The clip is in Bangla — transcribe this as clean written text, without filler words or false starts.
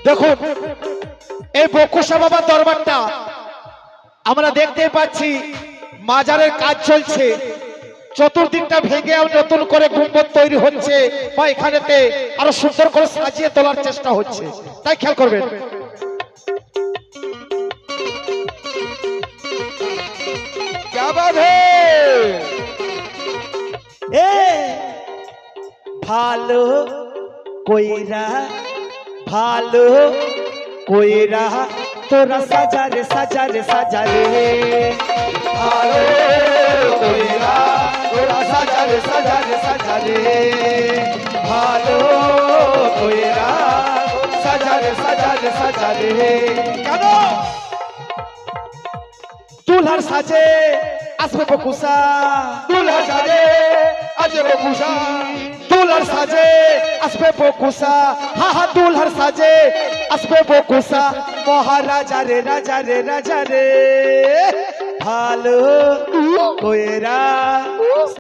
দেখুন এই বকুশা বাবার দরবারটা আমরা দেখতে পাচ্ছি মাজারের কাজ চলছে, চতুর্দিকটা ভেঙে নতুন করে গুম্বদ তৈরি হচ্ছে বা এখানেতে আরো সুন্দর করে সাজিয়ে তোলার চেষ্টা হচ্ছে, তাই খেয়াল করবেন। ভালো কইরা ভালো কইরা তোরা সাজারে সাজারে সাজারে, ভালো কইরা তোরা সাজারে সাজারে সাজারে, ভালো কইরা সাজারে সাজারে সাজারে। কেন দুলহার সাজে আসবে বকুশা, দুলহার সাজে আসবে বকুশা, দুলহার সাজে আসবে বকুশা, হা হা দুলহার সাজে আসবে বকুশা, মহারাজা রে রাজা রে রাজা রে, ভালো কইরা